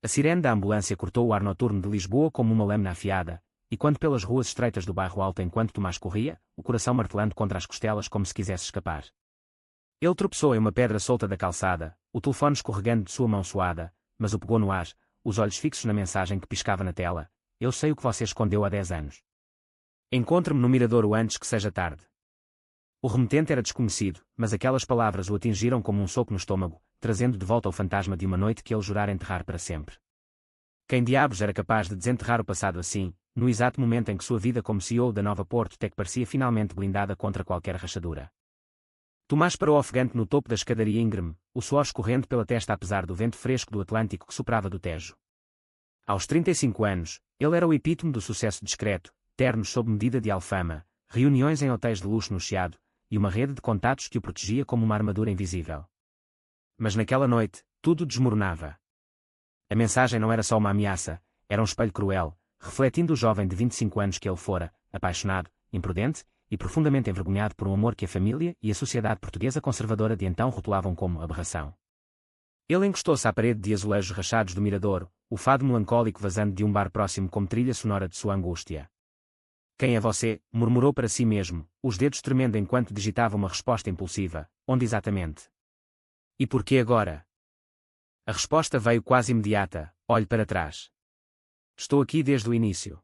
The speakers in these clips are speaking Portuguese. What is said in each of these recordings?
A sirene da ambulância cortou o ar noturno de Lisboa como uma lâmina afiada, e quando pelas ruas estreitas do bairro Alto enquanto Tomás corria, o coração martelando contra as costelas como se quisesse escapar. Ele tropeçou em uma pedra solta da calçada, o telefone escorregando de sua mão suada, mas o pegou no ar, os olhos fixos na mensagem que piscava na tela. Eu sei o que você escondeu há 10 anos. Encontre-me no Miradouro antes que seja tarde. O remetente era desconhecido, mas aquelas palavras o atingiram como um soco no estômago, trazendo de volta o fantasma de uma noite que ele jurara enterrar para sempre. Quem diabos era capaz de desenterrar o passado assim, no exato momento em que sua vida como CEO da Nova Porto Tech parecia finalmente blindada contra qualquer rachadura? Tomás parou ofegante no topo da escadaria íngreme, o suor escorrendo pela testa apesar do vento fresco do Atlântico que soprava do Tejo. Aos 35 anos, ele era o epítome do sucesso discreto, ternos sob medida de alfama, reuniões em hotéis de luxo no Chiado, e uma rede de contatos que o protegia como uma armadura invisível. Mas naquela noite, tudo desmoronava. A mensagem não era só uma ameaça, era um espelho cruel, refletindo o jovem de 25 anos que ele fora, apaixonado, imprudente, e profundamente envergonhado por um amor que a família e a sociedade portuguesa conservadora de então rotulavam como aberração. Ele encostou-se à parede de azulejos rachados do Miradouro, o fado melancólico vazando de um bar próximo como trilha sonora de sua angústia. Quem é você? Murmurou para si mesmo, os dedos tremendo enquanto digitava uma resposta impulsiva. Onde exatamente? E por que agora? A resposta veio quase imediata. Olhe para trás. Estou aqui desde o início.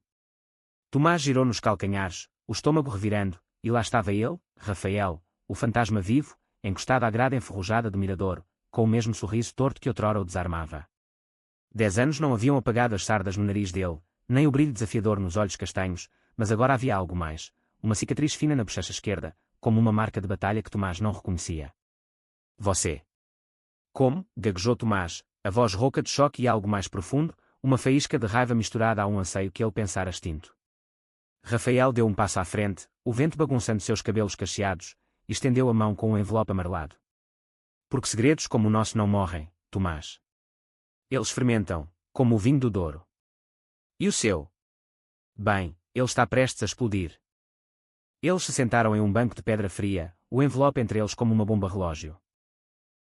Tomás girou nos calcanhares, o estômago revirando, e lá estava ele, Rafael, o fantasma vivo, encostado à grade enferrujada do Miradouro, com o mesmo sorriso torto que outrora o desarmava. 10 anos não haviam apagado as sardas no nariz dele, nem o brilho desafiador nos olhos castanhos, mas agora havia algo mais, uma cicatriz fina na bochecha esquerda, como uma marca de batalha que Tomás não reconhecia. Você. Como? Gaguejou Tomás, a voz rouca de choque e algo mais profundo, uma faísca de raiva misturada a um anseio que ele pensara extinto. Rafael deu um passo à frente, o vento bagunçando seus cabelos cacheados, e estendeu a mão com um envelope amarelado. Porque segredos como o nosso não morrem, Tomás. Eles fermentam, como o vinho do Douro. E o seu? Bem, ele está prestes a explodir. Eles se sentaram em um banco de pedra fria, o envelope entre eles como uma bomba relógio.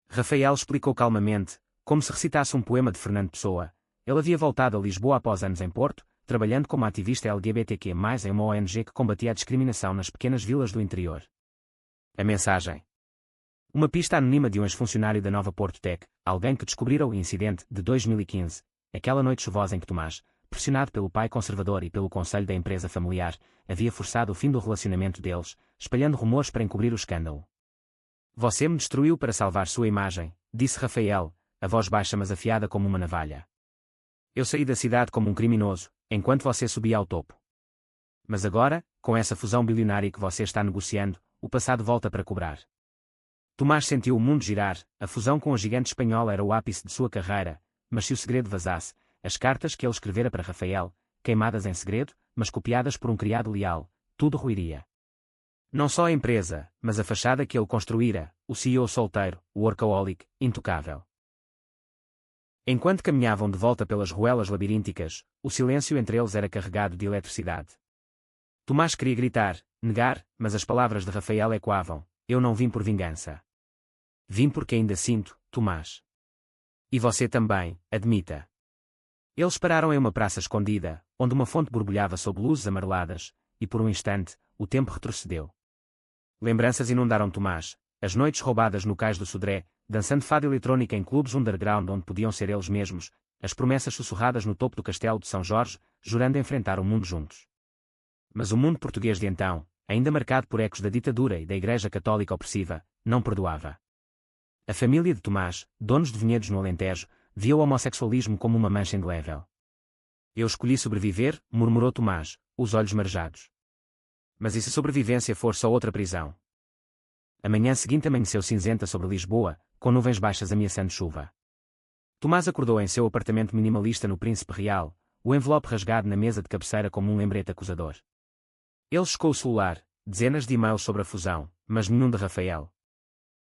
Rafael explicou calmamente, como se recitasse um poema de Fernando Pessoa. Ele havia voltado a Lisboa após anos em Porto, trabalhando como ativista LGBTQ+, em uma ONG que combatia a discriminação nas pequenas vilas do interior. A mensagem. Uma pista anônima de um ex-funcionário da Nova Porto Tech, alguém que descobrira o incidente de 2015, aquela noite chuvosa em que Tomás, pressionado pelo pai conservador e pelo conselho da empresa familiar, havia forçado o fim do relacionamento deles, espalhando rumores para encobrir o escândalo. Você me destruiu para salvar sua imagem, disse Rafael, a voz baixa mas afiada como uma navalha. Eu saí da cidade como um criminoso, enquanto você subia ao topo. Mas agora, com essa fusão bilionária que você está negociando, o passado volta para cobrar. Tomás sentiu o mundo girar, a fusão com a gigante espanhola era o ápice de sua carreira, mas se o segredo vazasse, as cartas que ele escrevera para Rafael, queimadas em segredo, mas copiadas por um criado leal, tudo ruiria. Não só a empresa, mas a fachada que ele construíra, o CEO solteiro, o workaholic, intocável. Enquanto caminhavam de volta pelas ruelas labirínticas, o silêncio entre eles era carregado de eletricidade. Tomás queria gritar, negar, mas as palavras de Rafael ecoavam. Eu não vim por vingança. Vim porque ainda sinto, Tomás. E você também, admita. Eles pararam em uma praça escondida, onde uma fonte borbulhava sob luzes amareladas, e por um instante, o tempo retrocedeu. Lembranças inundaram Tomás, as noites roubadas no cais do Sodré, dançando fado eletrónica em clubes underground onde podiam ser eles mesmos, as promessas sussurradas no topo do castelo de São Jorge, jurando enfrentar o mundo juntos. Mas o mundo português de então, ainda marcado por ecos da ditadura e da Igreja Católica opressiva, não perdoava. A família de Tomás, donos de vinhedos no Alentejo, via o homossexualismo como uma mancha indelével. Eu escolhi sobreviver, murmurou Tomás, os olhos marejados. Mas e se a sobrevivência for só outra prisão? A manhã seguinte amanheceu cinzenta sobre Lisboa, com nuvens baixas ameaçando chuva. Tomás acordou em seu apartamento minimalista no Príncipe Real, o envelope rasgado na mesa de cabeceira como um lembrete acusador. Ele checou o celular, dezenas de e-mails sobre a fusão, mas nenhum de Rafael.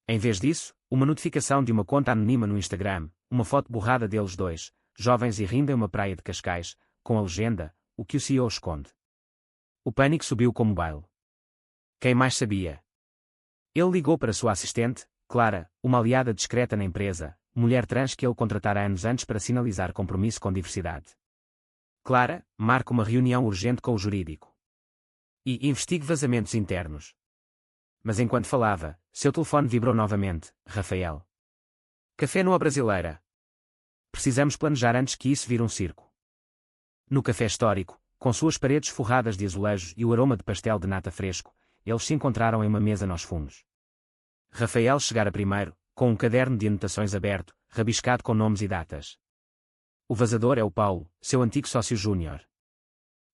Em vez disso, uma notificação de uma conta anônima no Instagram, uma foto borrada deles dois, jovens e rindo em uma praia de Cascais, com a legenda, o que o CEO esconde. O pânico subiu como baile. Quem mais sabia? Ele ligou para sua assistente, Clara, uma aliada discreta na empresa, mulher trans que ele contratara anos antes para sinalizar compromisso com diversidade. Clara, marca uma reunião urgente com o jurídico. E investigue vazamentos internos. Mas enquanto falava, seu telefone vibrou novamente. Rafael. Café no A Brasileira. Precisamos planejar antes que isso vire um circo. No café histórico, com suas paredes forradas de azulejos e o aroma de pastel de nata fresco, eles se encontraram em uma mesa nos fundos. Rafael chegara primeiro, com um caderno de anotações aberto, rabiscado com nomes e datas. O vazador é o Paulo, seu antigo sócio júnior.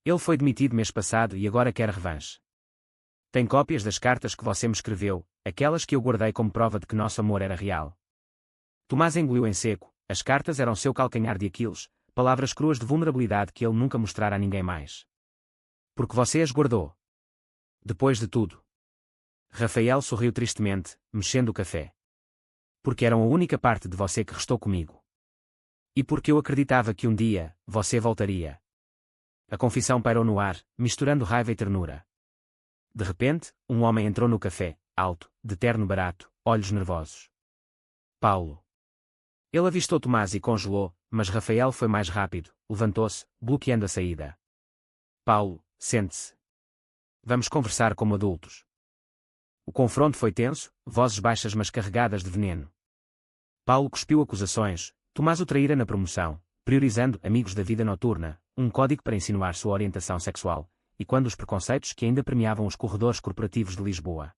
Ele foi demitido mês passado e agora quer revanche. Tem cópias das cartas que você me escreveu, aquelas que eu guardei como prova de que nosso amor era real. Tomás engoliu em seco. As cartas eram seu calcanhar de Aquiles, palavras cruas de vulnerabilidade que ele nunca mostrara a ninguém mais. Porque você as guardou. Depois de tudo. Rafael sorriu tristemente, mexendo o café. Porque eram a única parte de você que restou comigo. E porque eu acreditava que um dia, você voltaria. A confissão pairou no ar, misturando raiva e ternura. De repente, um homem entrou no café, alto, de terno barato, olhos nervosos. Paulo. Ele avistou Tomás e congelou, mas Rafael foi mais rápido, levantou-se, bloqueando a saída. Paulo, sente-se. Vamos conversar como adultos. O confronto foi tenso, vozes baixas mas carregadas de veneno. Paulo cuspiu acusações, Tomás o traíra na promoção, priorizando amigos da vida noturna, um código para insinuar sua orientação sexual, e quando os preconceitos que ainda permeavam os corredores corporativos de Lisboa.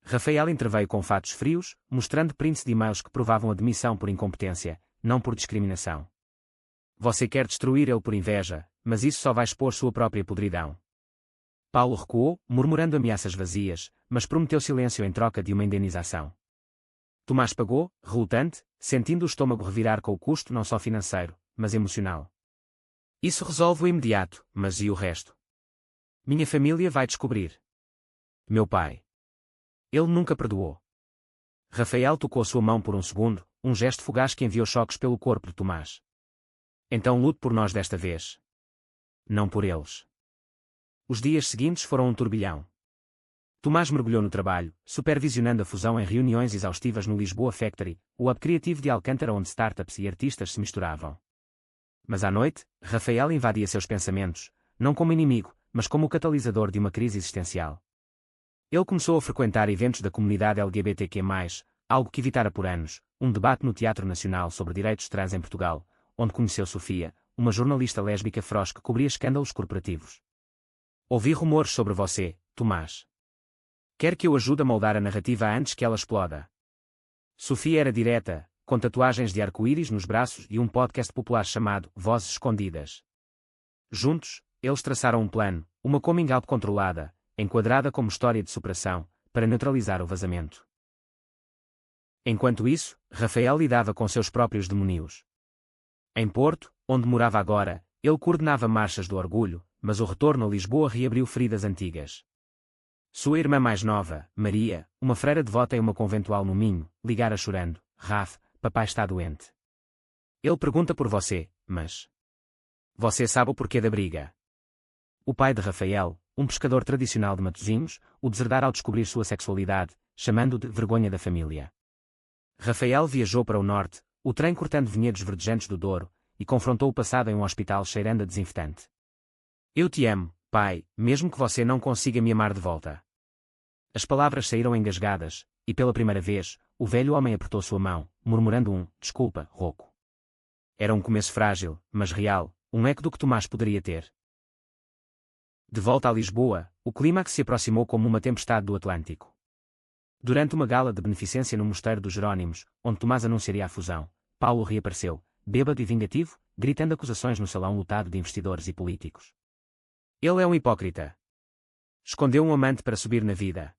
Rafael interveio com fatos frios, mostrando prints de e-mails que provavam a demissão por incompetência, não por discriminação. Você quer destruir ele por inveja, mas isso só vai expor sua própria podridão. Paulo recuou, murmurando ameaças vazias, mas prometeu silêncio em troca de uma indenização. Tomás pagou, relutante, sentindo o estômago revirar com o custo não só financeiro, mas emocional. Isso resolve o imediato, mas e o resto? Minha família vai descobrir. Meu pai. Ele nunca perdoou. Rafael tocou sua mão por um segundo, um gesto fugaz que enviou choques pelo corpo de Tomás. Então lute por nós desta vez. Não por eles. Os dias seguintes foram um turbilhão. Tomás mergulhou no trabalho, supervisionando a fusão em reuniões exaustivas no Lisboa Factory, o hub criativo de Alcântara onde startups e artistas se misturavam. Mas à noite, Rafael invadia seus pensamentos, não como inimigo, mas como o catalisador de uma crise existencial. Ele começou a frequentar eventos da comunidade LGBTQ+, algo que evitara por anos, um debate no Teatro Nacional sobre direitos trans em Portugal, onde conheceu Sofia, uma jornalista lésbica feroz que cobria escândalos corporativos. Ouvi rumores sobre você, Tomás. Quer que eu ajude a moldar a narrativa antes que ela exploda? Sofia era direta, com tatuagens de arco-íris nos braços e um podcast popular chamado Vozes Escondidas. Juntos, eles traçaram um plano, uma coming out controlada, enquadrada como história de superação, para neutralizar o vazamento. Enquanto isso, Rafael lidava com seus próprios demonios. Em Porto, onde morava agora, ele coordenava marchas do orgulho, mas o retorno a Lisboa reabriu feridas antigas. Sua irmã mais nova, Maria, uma freira devota em uma conventual no Minho, ligara chorando: Raf, papai está doente. Ele pergunta por você, mas... Você sabe o porquê da briga. O pai de Rafael, um pescador tradicional de Matosinhos, o deserdara ao descobrir sua sexualidade, chamando-o de vergonha da família. Rafael viajou para o norte, o trem cortando vinhedos verdejantes do Douro, e confrontou o passado em um hospital cheirando a desinfetante. Eu te amo, pai, mesmo que você não consiga me amar de volta. As palavras saíram engasgadas, e pela primeira vez, o velho homem apertou sua mão, murmurando um desculpa rouco. Era um começo frágil, mas real, um eco do que Tomás poderia ter. De volta a Lisboa, o clímax se aproximou como uma tempestade do Atlântico. Durante uma gala de beneficência no Mosteiro dos Jerónimos, onde Tomás anunciaria a fusão, Paulo reapareceu, bêbado e vingativo, gritando acusações no salão lotado de investidores e políticos. Ele é um hipócrita. Escondeu um amante para subir na vida.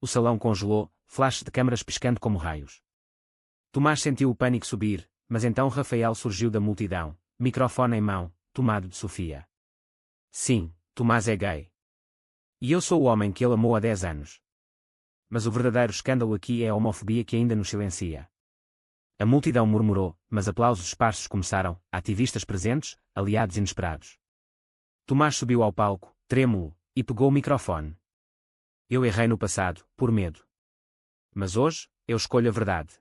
O salão congelou, flashes de câmaras piscando como raios. Tomás sentiu o pânico subir, mas então Rafael surgiu da multidão, microfone em mão, tomado de Sofia. Sim, Tomás é gay. E eu sou o homem que ele amou há 10 anos. Mas o verdadeiro escândalo aqui é a homofobia que ainda nos silencia. A multidão murmurou, mas aplausos esparsos começaram, ativistas presentes, aliados inesperados. Tomás subiu ao palco, trêmulo, e pegou o microfone. Eu errei no passado, por medo. Mas hoje, eu escolho a verdade.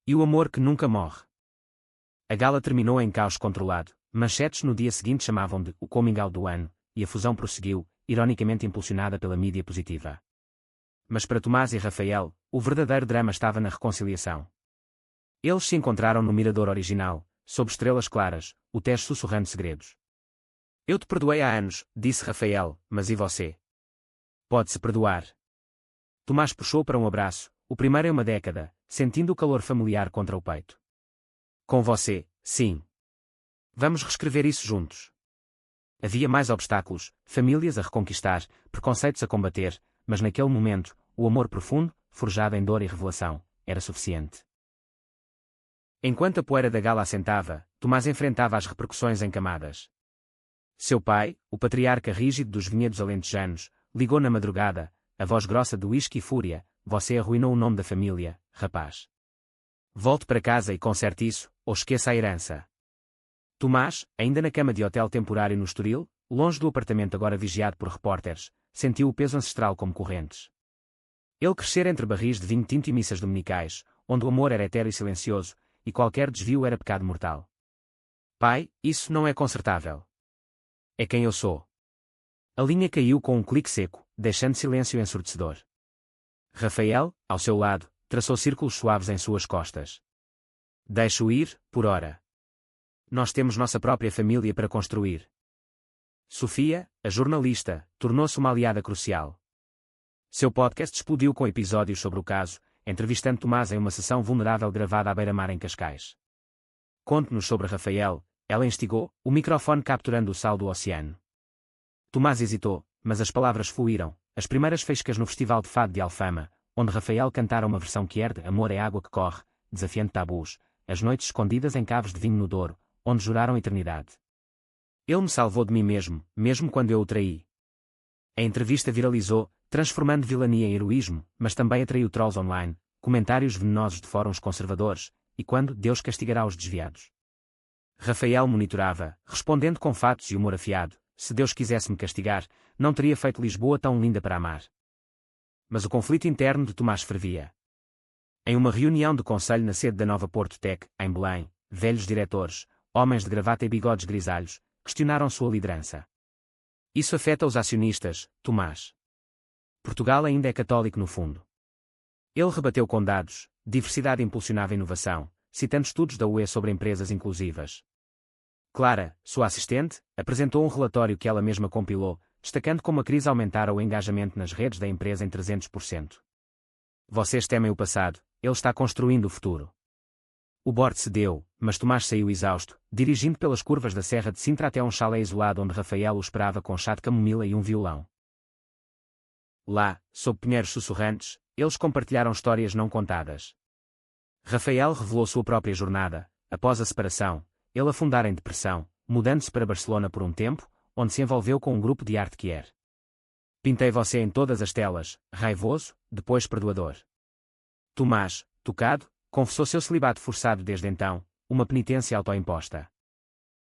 E o amor que nunca morre. A gala terminou em caos controlado. Manchetes no dia seguinte chamavam de o coming out do ano, e a fusão prosseguiu, ironicamente impulsionada pela mídia positiva. Mas para Tomás e Rafael, o verdadeiro drama estava na reconciliação. Eles se encontraram no mirador original, sob estrelas claras, o Tejo sussurrando segredos. Eu te perdoei há anos, disse Rafael, mas e você? Pode-se perdoar. Tomás puxou para um abraço, o primeiro em uma década, sentindo o calor familiar contra o peito. Com você, sim. Vamos reescrever isso juntos. Havia mais obstáculos, famílias a reconquistar, preconceitos a combater, mas naquele momento, o amor profundo, forjado em dor e revelação, era suficiente. Enquanto a poeira da gala assentava, Tomás enfrentava as repercussões em camadas. Seu pai, o patriarca rígido dos vinhedos alentejanos, ligou na madrugada, a voz grossa de uísque e fúria: você arruinou o nome da família, rapaz. Volte para casa e conserte isso, ou esqueça a herança. Tomás, ainda na cama de hotel temporário no Estoril, longe do apartamento agora vigiado por repórteres, sentiu o peso ancestral como correntes. Ele crescera entre barris de vinho tinto e missas dominicais, onde o amor era etéreo e silencioso, e qualquer desvio era pecado mortal. Pai, isso não é consertável. É quem eu sou. A linha caiu com um clique seco, deixando silêncio ensurdecedor. Rafael, ao seu lado, traçou círculos suaves em suas costas. Deixe-o ir, por ora. Nós temos nossa própria família para construir. Sofia, a jornalista, tornou-se uma aliada crucial. Seu podcast explodiu com episódios sobre o caso, entrevistando Tomás em uma sessão vulnerável gravada à beira-mar em Cascais. Conte-nos sobre Rafael, ela instigou, o microfone capturando o sal do oceano. Tomás hesitou, mas as palavras fluíram, as primeiras faíscas no Festival de Fado de Alfama, onde Rafael cantara uma versão que herde Amor é água que corre, desafiando tabus, as noites escondidas em caves de vinho no Douro, onde juraram eternidade. Ele me salvou de mim mesmo, mesmo quando eu o traí. A entrevista viralizou, transformando vilania em heroísmo, mas também atraiu trolls online, comentários venenosos de fóruns conservadores, e quando Deus castigará os desviados. Rafael monitorava, respondendo com fatos e humor afiado: se Deus quisesse me castigar, não teria feito Lisboa tão linda para amar. Mas o conflito interno de Tomás fervia. Em uma reunião de conselho na sede da nova Porto Tech, em Belém, velhos diretores, homens de gravata e bigodes grisalhos, questionaram sua liderança. Isso afeta os acionistas, Tomás. Portugal ainda é católico no fundo. Ele rebateu com dados: diversidade impulsionava a inovação, citando estudos da UE sobre empresas inclusivas. Clara, sua assistente, apresentou um relatório que ela mesma compilou, destacando como a crise aumentara o engajamento nas redes da empresa em 300%. Vocês temem o passado, ele está construindo o futuro. O board cedeu, mas Tomás saiu exausto, dirigindo pelas curvas da Serra de Sintra até um chalé isolado onde Rafael o esperava com chá de camomila e um violão. Lá, sob pinheiros sussurrantes, eles compartilharam histórias não contadas. Rafael revelou sua própria jornada. Após a separação, ele afundara em depressão, mudando-se para Barcelona por um tempo, onde se envolveu com um grupo de arte que era. Pintei você em todas as telas, raivoso, depois perdoador. Tomás, tocado, confessou seu celibato forçado desde então, uma penitência autoimposta.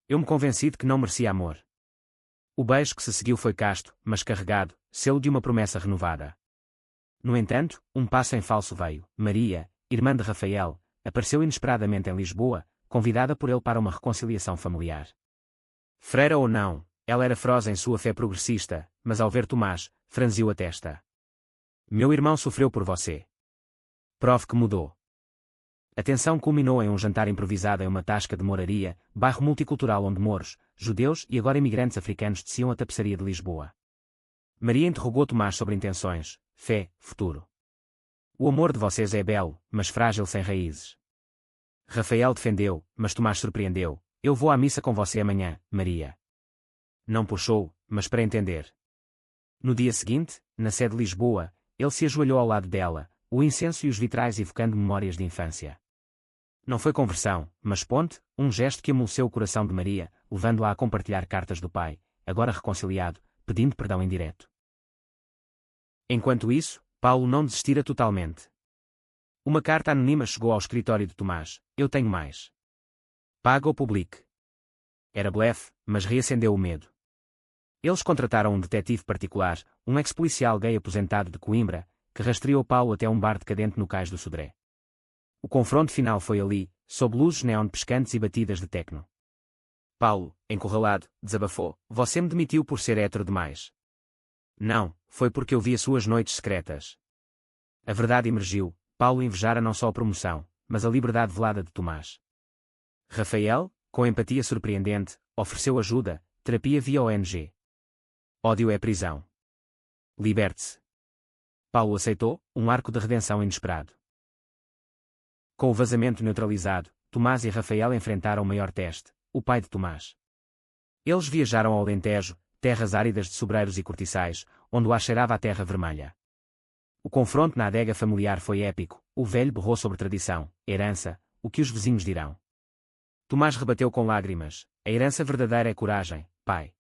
Eu me convenci de que não merecia amor. O beijo que se seguiu foi casto, mas carregado, selo de uma promessa renovada. No entanto, um passo em falso veio. Maria, irmã de Rafael, apareceu inesperadamente em Lisboa, convidada por ele para uma reconciliação familiar. Freira ou não, ela era feroz em sua fé progressista, mas ao ver Tomás, franziu a testa. Meu irmão sofreu por você. Prove que mudou. A tensão culminou em um jantar improvisado em uma tasca de moraria, bairro multicultural onde mouros, judeus e agora imigrantes africanos teciam a tapeçaria de Lisboa. Maria interrogou Tomás sobre intenções, fé, futuro. O amor de vocês é belo, mas frágil sem raízes. Rafael defendeu, mas Tomás surpreendeu. Eu vou à missa com você amanhã, Maria. Não puxou, mas para entender. No dia seguinte, na sede de Lisboa, ele se ajoelhou ao lado dela, o incenso e os vitrais evocando memórias de infância. Não foi conversão, mas ponte, um gesto que amoleceu o coração de Maria, levando-a a compartilhar cartas do pai, agora reconciliado, pedindo perdão em direto. Enquanto isso, Paulo não desistira totalmente. Uma carta anônima chegou ao escritório de Tomás: eu tenho mais. Paga ou publique. Era blefe, mas reacendeu o medo. Eles contrataram um detetive particular, um ex-policial gay aposentado de Coimbra, que rastreou Paulo até um bar decadente no Cais do Sodré. O confronto final foi ali, sob luzes neon piscantes e batidas de tecno. Paulo, encurralado, desabafou. Você me demitiu por ser hétero demais. Não, foi porque eu vi as suas noites secretas. A verdade emergiu. Paulo invejara não só a promoção, mas a liberdade velada de Tomás. Rafael, com empatia surpreendente, ofereceu ajuda, terapia via ONG. Ódio é prisão. Liberte-se. Paulo aceitou, um arco de redenção inesperado. Com o vazamento neutralizado, Tomás e Rafael enfrentaram o maior teste, o pai de Tomás. Eles viajaram ao Alentejo, terras áridas de sobreiros e cortiçais, onde o ar cheirava a terra vermelha. O confronto na adega familiar foi épico, o velho berrou sobre tradição, herança, o que os vizinhos dirão. Tomás rebateu com lágrimas, a herança verdadeira é coragem, pai.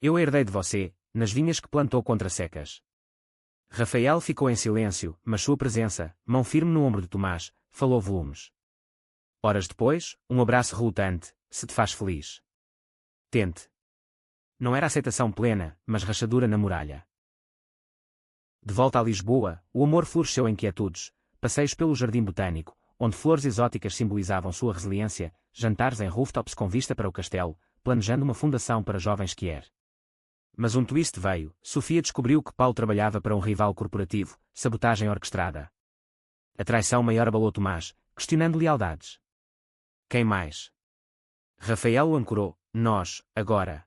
Eu herdei de você, nas vinhas que plantou contra secas. Rafael ficou em silêncio, mas sua presença, mão firme no ombro de Tomás, falou volumes. Horas depois, um abraço relutante, se te faz feliz. Tente. Não era aceitação plena, mas rachadura na muralha. De volta a Lisboa, o amor floresceu em quietudes, passeios pelo jardim botânico, onde flores exóticas simbolizavam sua resiliência, jantares em rooftops com vista para o castelo, planejando uma fundação para jovens Kier. Mas um twist veio, Sofia descobriu que Paulo trabalhava para um rival corporativo, sabotagem orquestrada. A traição maior abalou Tomás, questionando lealdades. Quem mais? Rafael o ancorou, nós, agora.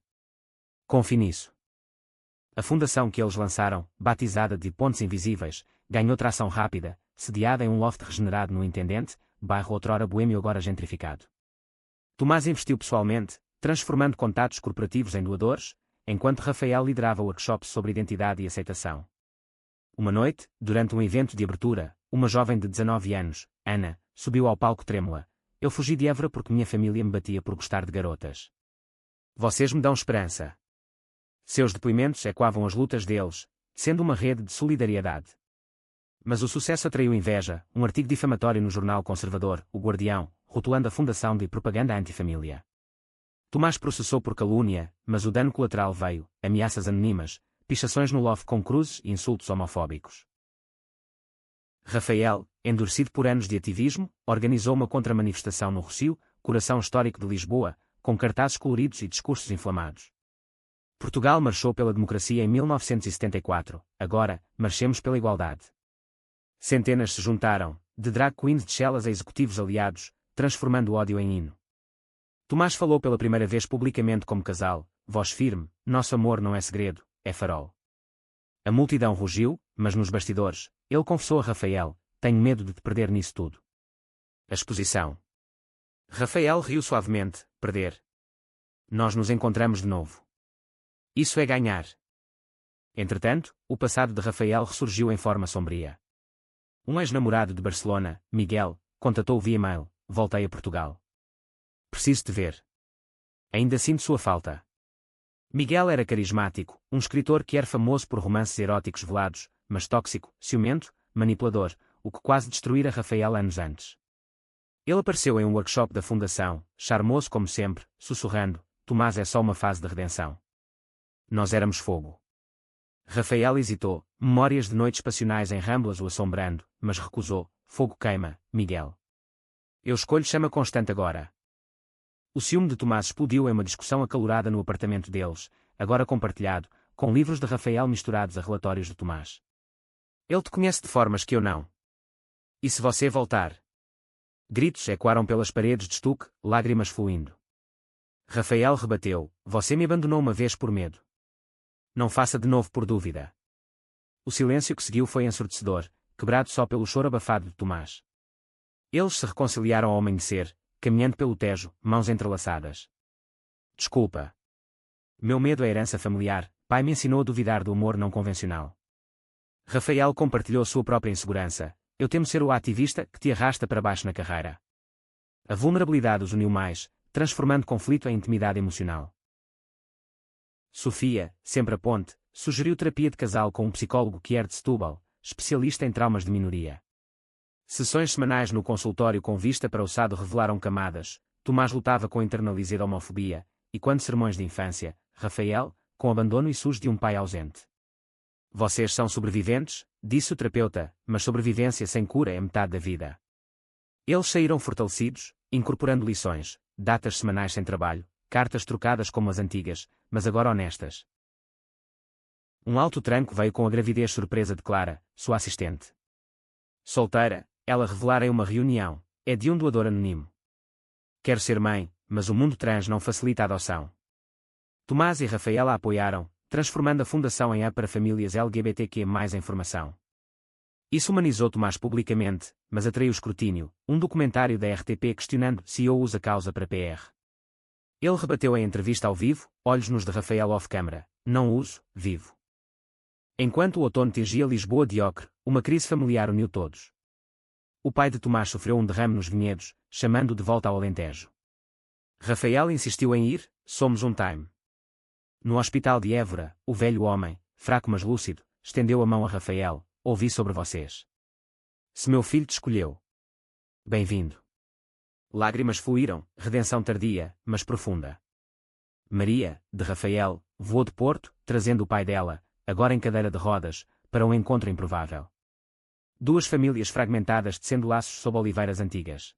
Confie nisso. A fundação que eles lançaram, batizada de Pontes Invisíveis, ganhou tração rápida, sediada em um loft regenerado no Intendente, bairro outrora boêmio agora gentrificado. Tomás investiu pessoalmente, transformando contatos corporativos em doadores, enquanto Rafael liderava workshops sobre identidade e aceitação. Uma noite, durante um evento de abertura, uma jovem de 19 anos, Ana, subiu ao palco trêmula. Eu fugi de Évora porque minha família me batia por gostar de garotas. Vocês me dão esperança. Seus depoimentos ecoavam as lutas deles, sendo uma rede de solidariedade. Mas o sucesso atraiu inveja, um artigo difamatório no jornal conservador, O Guardião, rotulando a fundação de propaganda antifamília. Tomás processou por calúnia, mas o dano colateral veio, ameaças anônimas, pichações no loft com cruzes e insultos homofóbicos. Rafael, endurecido por anos de ativismo, organizou uma contramanifestação no Rossio, coração histórico de Lisboa, com cartazes coloridos e discursos inflamados. Portugal marchou pela democracia em 1974, agora, marchemos pela igualdade. Centenas se juntaram, de drag queens de chelas a executivos aliados, transformando o ódio em hino. Tomás falou pela primeira vez publicamente como casal, voz firme, nosso amor não é segredo, é farol. A multidão rugiu, mas nos bastidores, ele confessou a Rafael, tenho medo de te perder nisso tudo. A exposição. Rafael riu suavemente, perder. Nós nos encontramos de novo. Isso é ganhar. Entretanto, o passado de Rafael ressurgiu em forma sombria. Um ex-namorado de Barcelona, Miguel, contatou-o via e-mail, voltei a Portugal. Preciso te ver. Ainda sinto sua falta. Miguel era carismático, um escritor que era famoso por romances eróticos velados, mas tóxico, ciumento, manipulador, o que quase destruíra Rafael anos antes. Ele apareceu em um workshop da Fundação, charmoso como sempre, sussurrando, Tomás é só uma fase de redenção. Nós éramos fogo. Rafael hesitou, memórias de noites passionais em Ramblas o assombrando, mas recusou, fogo queima, Miguel. Eu escolho chama constante agora. O ciúme de Tomás explodiu em uma discussão acalorada no apartamento deles, agora compartilhado, com livros de Rafael misturados a relatórios de Tomás. Ele te conhece de formas que eu não. E se você voltar? Gritos ecoaram pelas paredes de estuque, lágrimas fluindo. Rafael rebateu, você me abandonou uma vez por medo. Não faça de novo por dúvida. O silêncio que seguiu foi ensurdecedor, quebrado só pelo choro abafado de Tomás. Eles se reconciliaram ao amanhecer, caminhando pelo Tejo, mãos entrelaçadas. Desculpa. Meu medo é herança familiar, pai me ensinou a duvidar do amor não convencional. Rafael compartilhou sua própria insegurança, eu temo ser o ativista que te arrasta para baixo na carreira. A vulnerabilidade os uniu mais, transformando conflito em intimidade emocional. Sofia, sempre a ponte, sugeriu terapia de casal com um psicólogo que era de Setúbal, especialista em traumas de minoria. Sessões semanais no consultório com vista para o Sado revelaram camadas, Tomás lutava com a internalizada homofobia, e quando sermões de infância, Rafael, com abandono e sujo de um pai ausente. Vocês são sobreviventes, disse o terapeuta, mas sobrevivência sem cura é metade da vida. Eles saíram fortalecidos, incorporando lições, datas semanais sem trabalho, cartas trocadas como as antigas, mas agora honestas. Um alto tranco veio com a gravidez surpresa de Clara, sua assistente. Solteira, ela revelara em uma reunião, é de um doador anônimo. Quero ser mãe, mas o mundo trans não facilita a adoção. Tomás e Rafaela a apoiaram, transformando a fundação em hub para famílias LGBTQ+ em formação. Isso humanizou Tomás publicamente, mas atraiu escrutínio, um documentário da RTP questionando se eu usa causa para PR. Ele rebateu em entrevista ao vivo, olhos nos de Rafael off-câmara, não uso, vivo. Enquanto o outono tingia Lisboa de ocre, uma crise familiar uniu todos. O pai de Tomás sofreu um derrame nos vinhedos, chamando-o de volta ao Alentejo. Rafael insistiu em ir, somos um time. No hospital de Évora, o velho homem, fraco mas lúcido, estendeu a mão a Rafael, ouvi sobre vocês. Se meu filho te escolheu. Bem-vindo. Lágrimas fluíram, redenção tardia, mas profunda. Maria, de Rafael, voou de Porto, trazendo o pai dela, agora em cadeira de rodas, para um encontro improvável. Duas famílias fragmentadas tecendo laços sob oliveiras antigas.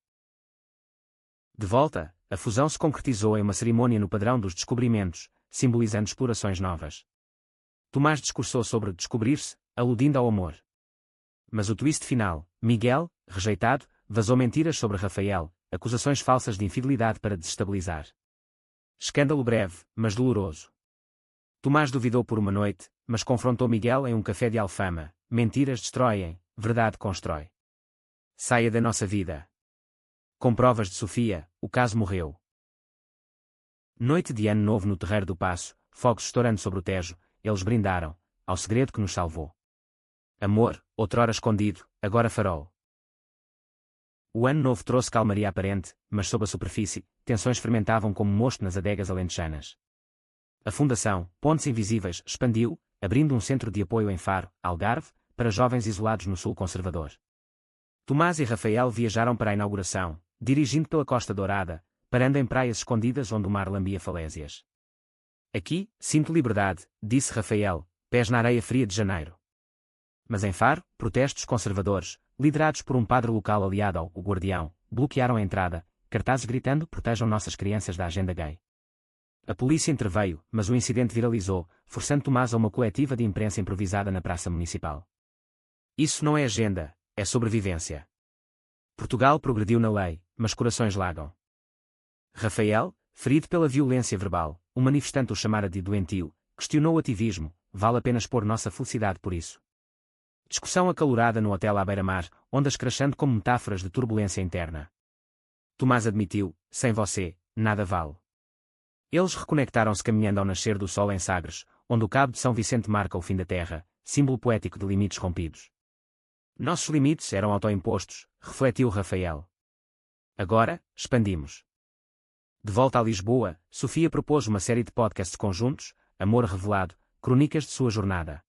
De volta, a fusão se concretizou em uma cerimônia no padrão dos descobrimentos, simbolizando explorações novas. Tomás discursou sobre descobrir-se, aludindo ao amor. Mas o twist final, Miguel, rejeitado, vazou mentiras sobre Rafael, acusações falsas de infidelidade para desestabilizar. Escândalo breve, mas doloroso. Tomás duvidou por uma noite, mas confrontou Miguel em um café de Alfama. Mentiras destroem, verdade constrói. Saia da nossa vida. Com provas de Sofia, o caso morreu. Noite de ano novo no Terreiro do Paço, fogos estourando sobre o Tejo, eles brindaram, ao segredo que nos salvou. Amor, outrora escondido, agora farol. O ano novo trouxe calmaria aparente, mas sob a superfície, tensões fermentavam como mosto nas adegas alentejanas. A Fundação, Pontes Invisíveis, expandiu, abrindo um centro de apoio em Faro, Algarve, para jovens isolados no sul conservador. Tomás e Rafael viajaram para a inauguração, dirigindo pela Costa Dourada, parando em praias escondidas onde o mar lambia falésias. Aqui, sinto liberdade, disse Rafael, pés na areia fria de janeiro. Mas em Faro, protestos conservadores, liderados por um padre local aliado ao Guardião, bloquearam a entrada, cartazes gritando protejam nossas crianças da agenda gay. A polícia interveio, mas o incidente viralizou, forçando Tomás a uma coletiva de imprensa improvisada na Praça Municipal. Isso não é agenda, é sobrevivência. Portugal progrediu na lei, mas corações lagam. Rafael, ferido pela violência verbal, um manifestante o chamara de doentio, questionou o ativismo, vale a pena expor nossa felicidade por isso. Discussão acalorada no hotel à beira-mar, ondas crachando como metáforas de turbulência interna. Tomás admitiu, sem você, nada vale. Eles reconectaram-se caminhando ao nascer do sol em Sagres, onde o Cabo de São Vicente marca o fim da terra, símbolo poético de limites rompidos. Nossos limites eram autoimpostos, refletiu Rafael. Agora, expandimos. De volta a Lisboa, Sofia propôs uma série de podcasts conjuntos, Amor Revelado, crônicas de sua jornada.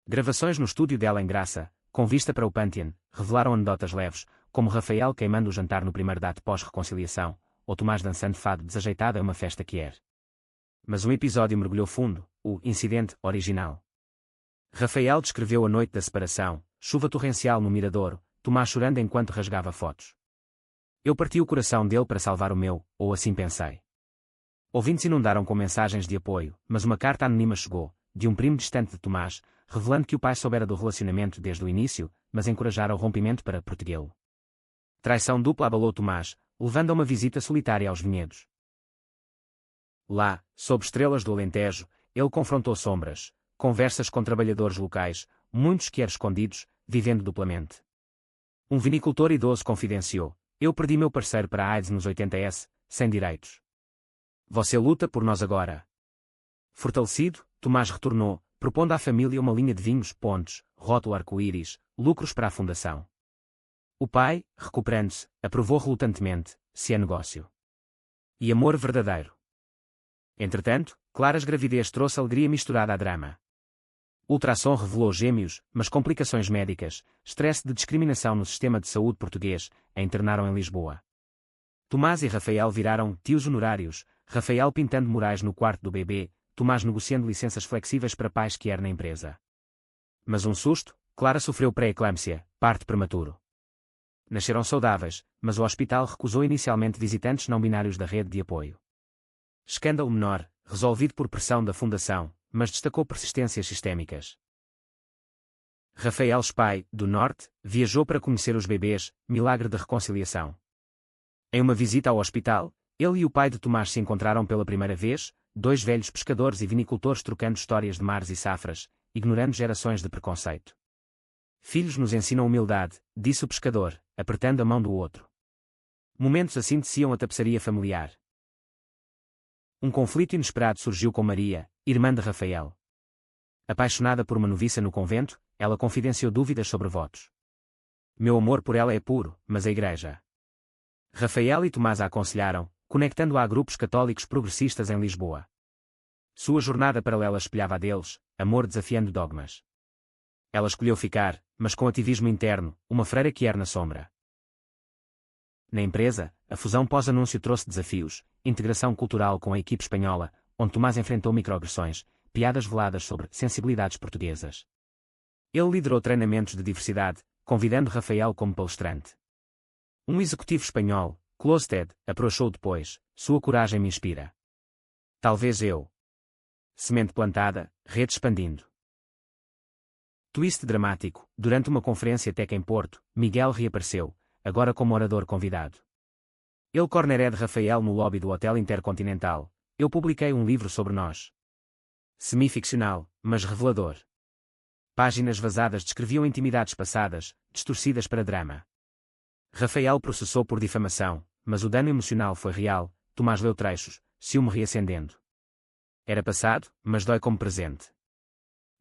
Gravações no estúdio dela em Graça, com vista para o Pantheon, revelaram anedotas leves, como Rafael queimando o jantar no primeiro date pós-reconciliação, ou Tomás dançando fado desajeitado a uma festa que era. Mas um episódio mergulhou fundo, o incidente original. Rafael descreveu a noite da separação, chuva torrencial no Miradouro, Tomás chorando enquanto rasgava fotos. Eu parti o coração dele para salvar o meu, ou assim pensei. Ouvintes inundaram com mensagens de apoio, mas uma carta anônima chegou, de um primo distante de Tomás, revelando que o pai soubera do relacionamento desde o início, mas encorajara o rompimento para protegê-lo. Traição dupla abalou Tomás, levando a uma visita solitária aos vinhedos. Lá, sob estrelas do Alentejo, ele confrontou sombras, conversas com trabalhadores locais, muitos que eram escondidos, vivendo duplamente. Um vinicultor idoso confidenciou, eu perdi meu parceiro para a AIDS nos 80s, sem direitos. Você luta por nós agora. Fortalecido, Tomás retornou, propondo à família uma linha de vinhos, pontos, rótulo arco-íris, lucros para a fundação. O pai, recuperando-se, aprovou relutantemente, se é negócio. E amor verdadeiro. Entretanto, Claras gravidez trouxe alegria misturada a drama. Ultrassom revelou gêmeos, mas complicações médicas, estresse de discriminação no sistema de saúde português, a internaram em Lisboa. Tomás e Rafael viraram tios honorários, Rafael pintando murais no quarto do bebê, Tomás negociando licenças flexíveis para pais que eram na empresa. Mas um susto, Clara sofreu pré-eclâmpsia, parto prematuro. Nasceram saudáveis, mas o hospital recusou inicialmente visitantes não binários da rede de apoio. Escândalo menor, resolvido por pressão da Fundação, mas destacou persistências sistémicas. Rafael Spy, do Norte, viajou para conhecer os bebês, milagre de reconciliação. Em uma visita ao hospital, ele e o pai de Tomás se encontraram pela primeira vez, dois velhos pescadores e vinicultores trocando histórias de mares e safras, ignorando gerações de preconceito. Filhos nos ensinam humildade, disse o pescador, apertando a mão do outro. Momentos assim teciam a tapeçaria familiar. Um conflito inesperado surgiu com Maria, irmã de Rafael. Apaixonada por uma noviça no convento, ela confidenciou dúvidas sobre votos. Meu amor por ela é puro, mas a igreja. Rafael e Tomás a aconselharam, conectando-a a grupos católicos progressistas em Lisboa. Sua jornada paralela espelhava a deles, amor desafiando dogmas. Ela escolheu ficar, mas com ativismo interno, uma freira que ergue na sombra. Na empresa, a fusão pós-anúncio trouxe desafios, integração cultural com a equipe espanhola, onde Tomás enfrentou microagressões, piadas veladas sobre sensibilidades portuguesas. Ele liderou treinamentos de diversidade, convidando Rafael como palestrante. Um executivo espanhol, Closted, approchou depois, sua coragem me inspira. Talvez eu. Semente plantada, rede expandindo. Twist dramático, durante uma conferência Tech em Porto, Miguel reapareceu, agora como orador convidado. Ele corneré de Rafael no lobby do Hotel Intercontinental. Eu publiquei um livro sobre nós. Semi-ficcional, mas revelador. Páginas vazadas descreviam intimidades passadas, distorcidas para drama. Rafael processou por difamação, mas o dano emocional foi real. Tomás leu trechos, ciúme reacendendo. Era passado, mas dói como presente.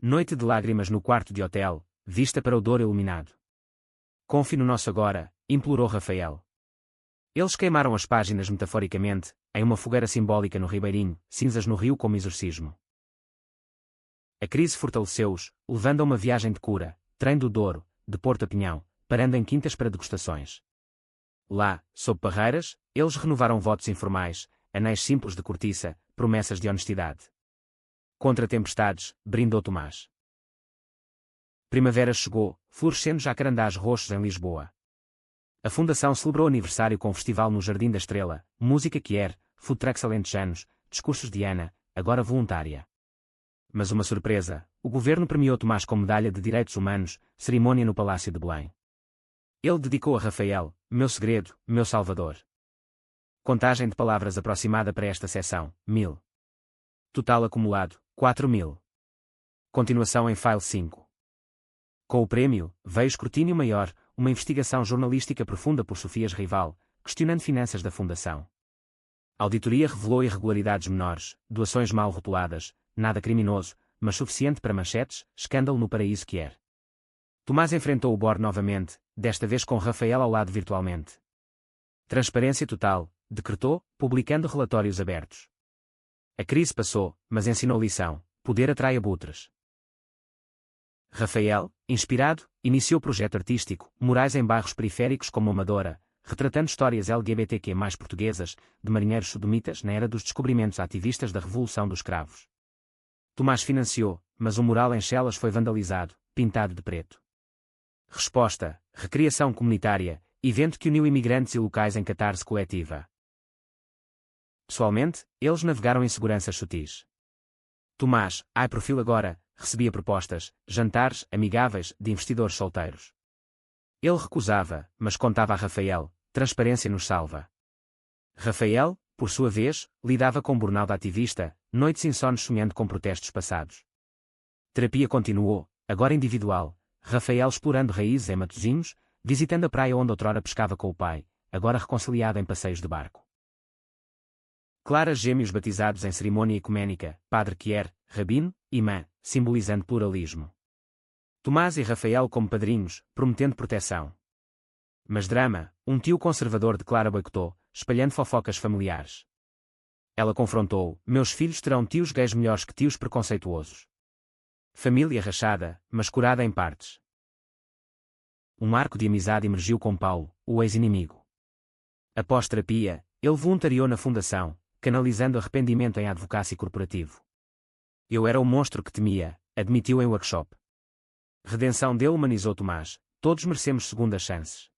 Noite de lágrimas no quarto de hotel, vista para o Douro iluminado. Confie no nosso agora, implorou Rafael. Eles queimaram as páginas metaforicamente, em uma fogueira simbólica no Ribeirinho, cinzas no rio como exorcismo. A crise fortaleceu-os, levando a uma viagem de cura, trem do Douro, de Porto a Pinhão, parando em quintas para degustações. Lá, sob parreiras, eles renovaram votos informais, anéis simples de cortiça, promessas de honestidade. Contra tempestades, brindou Tomás. Primavera chegou, florescendo jacarandás roxos em Lisboa. A Fundação celebrou aniversário com festival no Jardim da Estrela, música Kier, food trucks alentejanos, discursos de Ana, agora voluntária. Mas uma surpresa, o governo premiou Tomás com medalha de Direitos Humanos, cerimônia no Palácio de Belém. Ele dedicou a Rafael, meu segredo, meu salvador. Contagem de palavras aproximada para esta seção, 1000. Total acumulado, 4000. Continuação em file 5. Com o prémio, veio escrutínio maior, uma investigação jornalística profunda por Sofias Rival, questionando finanças da Fundação. A auditoria revelou irregularidades menores, doações mal rotuladas, nada criminoso, mas suficiente para manchetes, escândalo no paraíso que é. Tomás enfrentou o BOR novamente, desta vez com Rafael ao lado virtualmente. Transparência total, decretou, publicando relatórios abertos. A crise passou, mas ensinou lição, poder atrai abutres. Rafael, inspirado, iniciou projeto artístico, murais em bairros periféricos como Amadora, retratando histórias LGBTQ+ portuguesas, de marinheiros sodomitas na era dos descobrimentos ativistas da Revolução dos Cravos. Tomás financiou, mas o mural em Chelas foi vandalizado, pintado de preto. Resposta: recriação comunitária, evento que uniu imigrantes e locais em catarse coletiva. Pessoalmente, eles navegaram em seguranças sutis. Tomás, high profile agora, recebia propostas, jantares amigáveis de investidores solteiros. Ele recusava, mas contava a Rafael, transparência nos salva. Rafael, por sua vez, lidava com burnout ativista, noites insones sonhando com protestos passados. Terapia continuou, agora individual, Rafael explorando raízes em Matosinhos, visitando a praia onde outrora pescava com o pai, agora reconciliado em passeios de barco. Clara gêmeos batizados em cerimônia ecuménica, Padre Kier, Rabino, Imã, simbolizando pluralismo. Tomás e Rafael como padrinhos, prometendo proteção. Mas drama, um tio conservador de Clara boicotou, espalhando fofocas familiares. Ela confrontou, meus filhos terão tios gays melhores que tios preconceituosos. Família rachada, mas curada em partes. Um arco de amizade emergiu com Paulo, o ex-inimigo. Após terapia, ele voluntariou na Fundação, canalizando arrependimento em advocacy corporativo. Eu era o monstro que temia, admitiu em workshop. Redenção dele humanizou Tomás, todos merecemos segundas chances.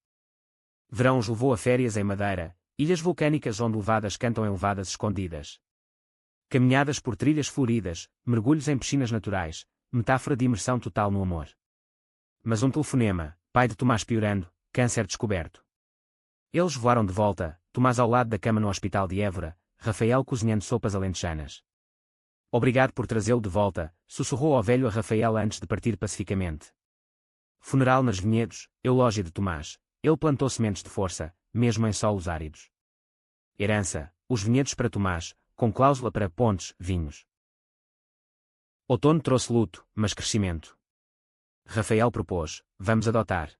Verão os levou a férias em Madeira, ilhas vulcânicas onde levadas cantam em levadas escondidas. Caminhadas por trilhas floridas, mergulhos em piscinas naturais, metáfora de imersão total no amor. Mas um telefonema, pai de Tomás piorando, câncer descoberto. Eles voaram de volta, Tomás ao lado da cama no hospital de Évora, Rafael cozinhando sopas alentejanas. Obrigado por trazê-lo de volta, sussurrou ao velho a Rafael antes de partir pacificamente. Funeral nas Vinhedos, eulógia de Tomás, ele plantou sementes de força, mesmo em solos áridos. Herança, os vinhedos para Tomás, com cláusula para pontes, vinhos. Outono trouxe luto, mas crescimento. Rafael propôs, vamos adotar.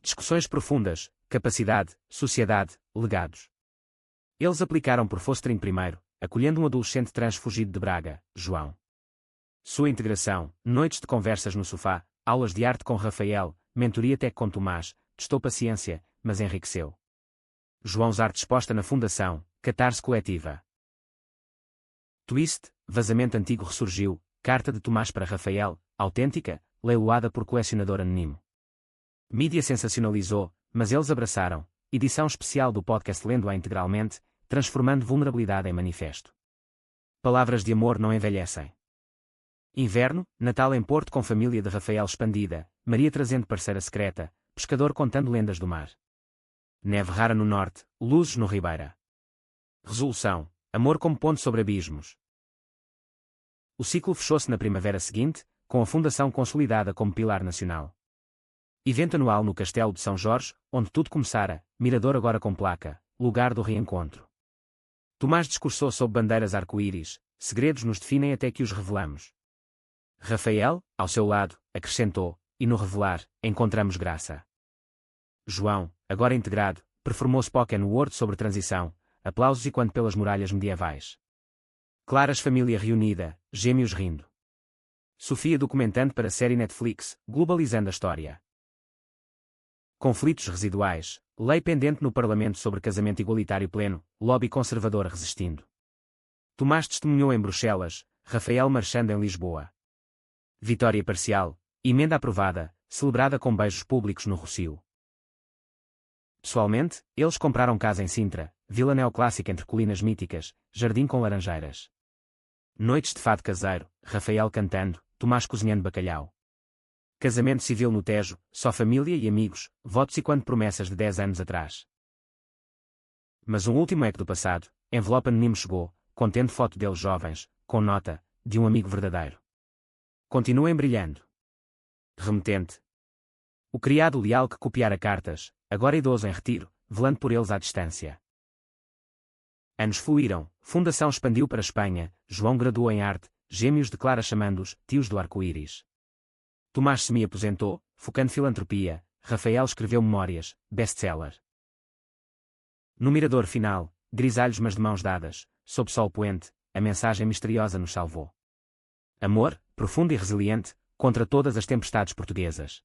Discussões profundas, capacidade, sociedade, legados. Eles aplicaram por Fostering primeiro, acolhendo um adolescente trans fugido de Braga, João. Sua integração, noites de conversas no sofá, aulas de arte com Rafael, mentoria tech com Tomás, testou paciência, mas enriqueceu. João's arte exposta na Fundação, catarse coletiva. Twist, vazamento antigo ressurgiu, carta de Tomás para Rafael, autêntica, leiloada por colecionador anónimo. Mídia sensacionalizou, mas eles abraçaram, edição especial do podcast Lendo-a integralmente, transformando vulnerabilidade em manifesto. Palavras de amor não envelhecem. Inverno, Natal em Porto com família de Rafael expandida, Maria trazendo parceira secreta, pescador contando lendas do mar. Neve rara no norte, luzes no Ribeira. Resolução, amor como ponte sobre abismos. O ciclo fechou-se na primavera seguinte, com a Fundação consolidada como pilar nacional. Evento anual no Castelo de São Jorge, onde tudo começara, mirador agora com placa, lugar do reencontro. Tomás discursou sob bandeiras arco-íris, segredos nos definem até que os revelamos. Rafael, ao seu lado, acrescentou, e no revelar, encontramos graça. João, agora integrado, performou spoken word sobre transição, aplausos e quando pelas muralhas medievais. Claras família reunida, gêmeos rindo. Sofia documentando para a série Netflix, globalizando a história. Conflitos residuais, lei pendente no Parlamento sobre casamento igualitário pleno, lobby conservador resistindo. Tomás testemunhou em Bruxelas, Rafael marchando em Lisboa. Vitória parcial, emenda aprovada, celebrada com beijos públicos no Rossio. Pessoalmente, eles compraram casa em Sintra, vila neoclássica entre colinas míticas, jardim com laranjeiras. Noites de fado caseiro, Rafael cantando, Tomás cozinhando bacalhau. Casamento civil no Tejo, só família e amigos, votos e quando promessas de 10 anos atrás. Mas um último eco do passado, envelope anónimo chegou, contendo foto deles jovens, com nota, de um amigo verdadeiro. Continuem brilhando. Remetente. O criado leal que copiara cartas, agora idoso em retiro, velando por eles à distância. Anos fluíram, Fundação expandiu para a Espanha, João graduou em arte, gêmeos de Clara chamando-os tios do arco-íris. Tomás semi-aposentou, focando filantropia, Rafael escreveu memórias, best-seller. No mirador final, grisalhos mas de mãos dadas, sob sol poente, a mensagem misteriosa nos salvou. Amor, profundo e resiliente, contra todas as tempestades portuguesas.